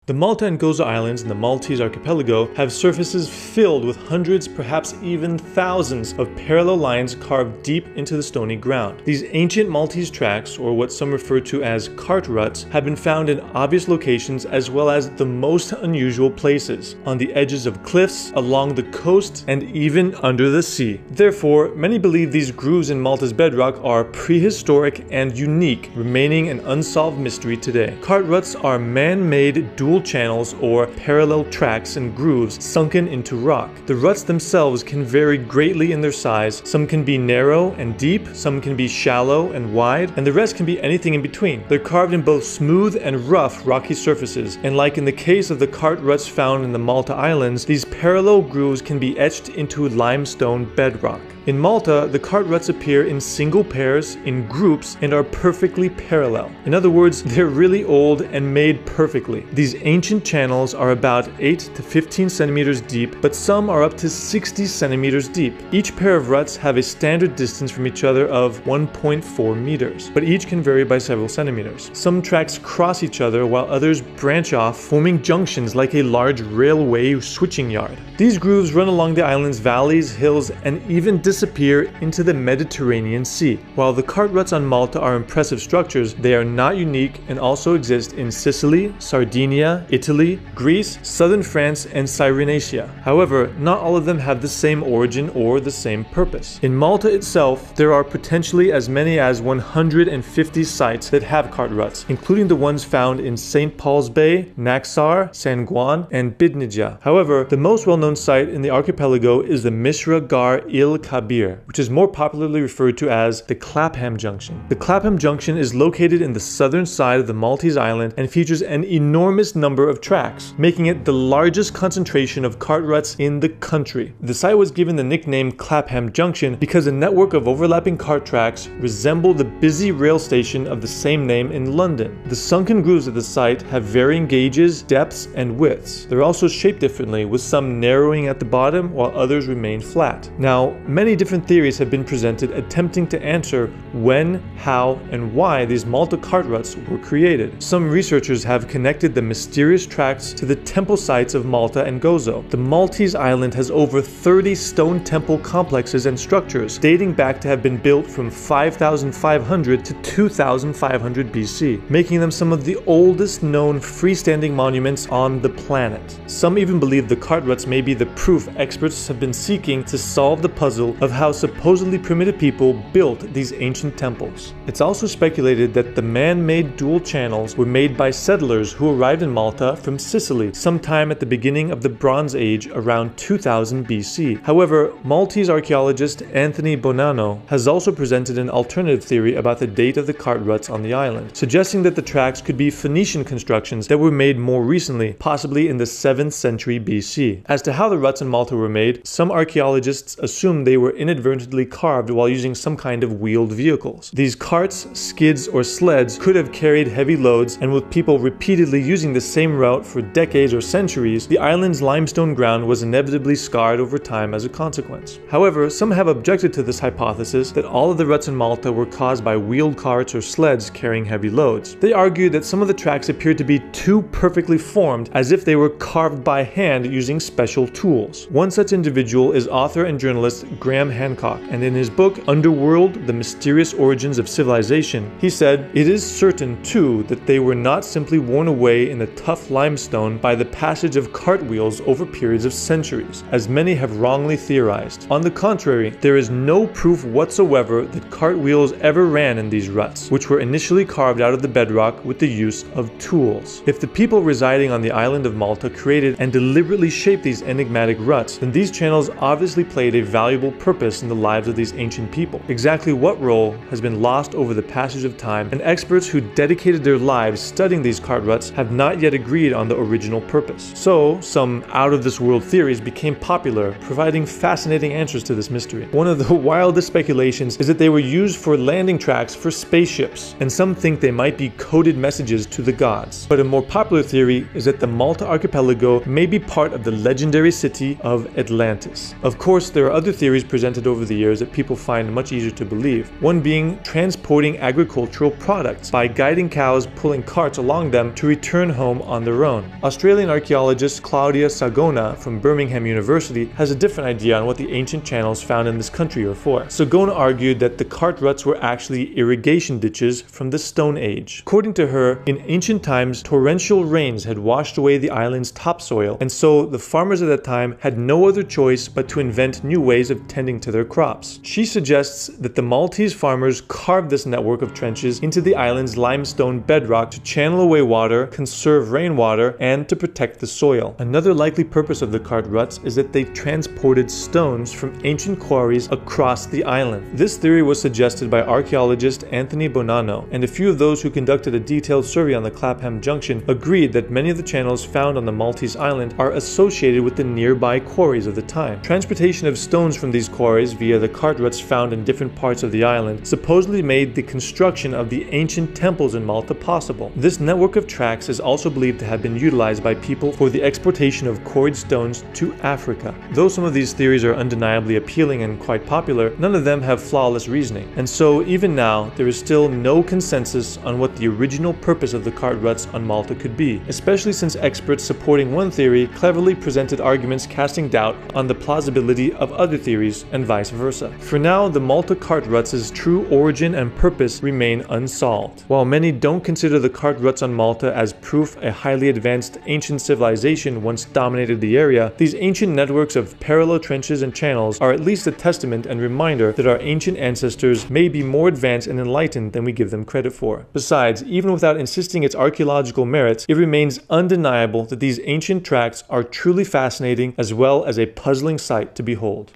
The Malta and Gozo Islands in the Maltese archipelago have surfaces filled with hundreds, perhaps even thousands of parallel lines carved deep into the stony ground. These ancient Maltese tracks, or what some refer to as cart ruts, have been found in obvious locations as well as the most unusual places, on the edges of cliffs, along the coast, and even under the sea. Therefore, many believe these grooves in Malta's bedrock are prehistoric and unique, remaining an unsolved mystery today. Cart ruts are man-made dual channels or parallel tracks and grooves sunken into rock. The ruts themselves can vary greatly in their size. Some can be narrow and deep, some can be shallow and wide, and the rest can be anything in between. They're carved in both smooth and rough rocky surfaces, and like in the case of the cart ruts found in the Malta Islands, these parallel grooves can be etched into limestone bedrock. In Malta, the cart ruts appear in single pairs, in groups, and are perfectly parallel. In other words, they're really old and made perfectly. These ancient channels are about 8 to 15 centimeters deep, but some are up to 60 centimeters deep. Each pair of ruts have a standard distance from each other of 1.4 meters, but each can vary by several centimeters. Some tracks cross each other while others branch off, forming junctions like a large railway switching yard. These grooves run along the island's valleys, hills, and even disappear into the Mediterranean Sea. While the cart ruts on Malta are impressive structures, they are not unique and also exist in Sicily, Sardinia, Italy, Greece, southern France, and Cyrenaica. However, not all of them have the same origin or the same purpose. In Malta itself, there are potentially as many as 150 sites that have cart ruts, including the ones found in St. Paul's Bay, Naxar, San Juan, and Bidnija. However, the most well-known site in the archipelago is the Misra Gar Il Kabir, which is more popularly referred to as the Clapham Junction. The Clapham Junction is located in the southern side of the Maltese island and features an enormous number of tracks, making it the largest concentration of cart ruts in the country. The site was given the nickname Clapham Junction because a network of overlapping cart tracks resemble the busy rail station of the same name in London. The sunken grooves at the site have varying gauges, depths, and widths. They're also shaped differently, with some narrowing at the bottom while others remain flat. Now, many different theories have been presented attempting to answer when, how, and why these Malta cart ruts were created. Some researchers have connected the mysterious tracks to the temple sites of Malta and Gozo. The Maltese island has over 30 stone temple complexes and structures dating back to have been built from 5,500 to 2,500 BC, making them some of the oldest known freestanding monuments on the planet. Some even believe the cart ruts may be the proof experts have been seeking to solve the puzzle of how supposedly primitive people built these ancient temples. It's also speculated that the man-made dual channels were made by settlers who arrived in Malta from Sicily sometime at the beginning of the Bronze Age around 2000 BC. However, Maltese archaeologist Anthony Bonanno has also presented an alternative theory about the date of the cart ruts on the island, suggesting that the tracks could be Phoenician constructions that were made more recently, possibly in the 7th century BC. As to how the ruts in Malta were made, some archaeologists assume they were inadvertently carved while using some kind of wheeled vehicles. These carts, skids, or sleds could have carried heavy loads, and with people repeatedly using the same route for decades or centuries, the island's limestone ground was inevitably scarred over time as a consequence. However, some have objected to this hypothesis that all of the ruts in Malta were caused by wheeled carts or sleds carrying heavy loads. They argue that some of the tracks appeared to be too perfectly formed, as if they were carved by hand using special tools. One such individual is author and journalist Graham Hancock, and in his book Underworld: The Mysterious Origins of Civilization, he said, "It is certain too that they were not simply worn away in the tough limestone by the passage of cartwheels over periods of centuries, as many have wrongly theorized. On the contrary, there is no proof whatsoever that cartwheels ever ran in these ruts, which were initially carved out of the bedrock with the use of tools. If the people residing on the island of Malta created and deliberately shaped these enigmatic ruts, then these channels obviously played a valuable purpose in the lives of these ancient people. Exactly what role has been lost over the passage of time, and experts who dedicated their lives studying these cart ruts have not yet agreed on the original purpose. So, some out-of-this-world theories became popular, providing fascinating answers to this mystery. One of the wildest speculations is that they were used for landing tracks for spaceships, and some think they might be coded messages to the gods. But a more popular theory is that the Malta archipelago may be part of the legendary city of Atlantis. Of course, there are other theories presented over the years that people find much easier to believe. One being transporting agricultural products by guiding cows pulling carts along them to return home on their own. Australian archaeologist Claudia Sagona from Birmingham University has a different idea on what the ancient channels found in this country were for. Sagona argued that the cart ruts were actually irrigation ditches from the Stone Age. According to her, in ancient times, torrential rains had washed away the island's topsoil, and so the farmers at that time had no other choice but to invent new ways of tending to their crops. She suggests that the Maltese farmers carved this network of trenches into the island's limestone bedrock to channel away water, conserve rainwater, and to protect the soil. Another likely purpose of the cart ruts is that they transported stones from ancient quarries across the island. This theory was suggested by archaeologist Anthony Bonanno, and a few of those who conducted a detailed survey on the Clapham Junction agreed that many of the channels found on the Maltese island are associated with the nearby quarries of the time. Transportation of stones from these quarries via the cart ruts found in different parts of the island supposedly made the construction of the ancient temples in Malta possible. This network of tracks is also believed to have been utilized by people for the exportation of quarried stones to Africa. Though some of these theories are undeniably appealing and quite popular, none of them have flawless reasoning. And so even now, there is still no consensus on what the original purpose of the cart ruts on Malta could be, especially since experts supporting one theory cleverly presented arguments casting doubt on the plausibility of other theories and vice versa. For now, the Malta cart ruts' true origin and purpose remain unsolved. While many don't consider the cart ruts on Malta as proof a highly advanced ancient civilization once dominated the area, these ancient networks of parallel trenches and channels are at least a testament and reminder that our ancient ancestors may be more advanced and enlightened than we give them credit for. Besides, even without insisting its archaeological merits, it remains undeniable that these ancient tracts are truly fascinating as well as a puzzling sight to behold.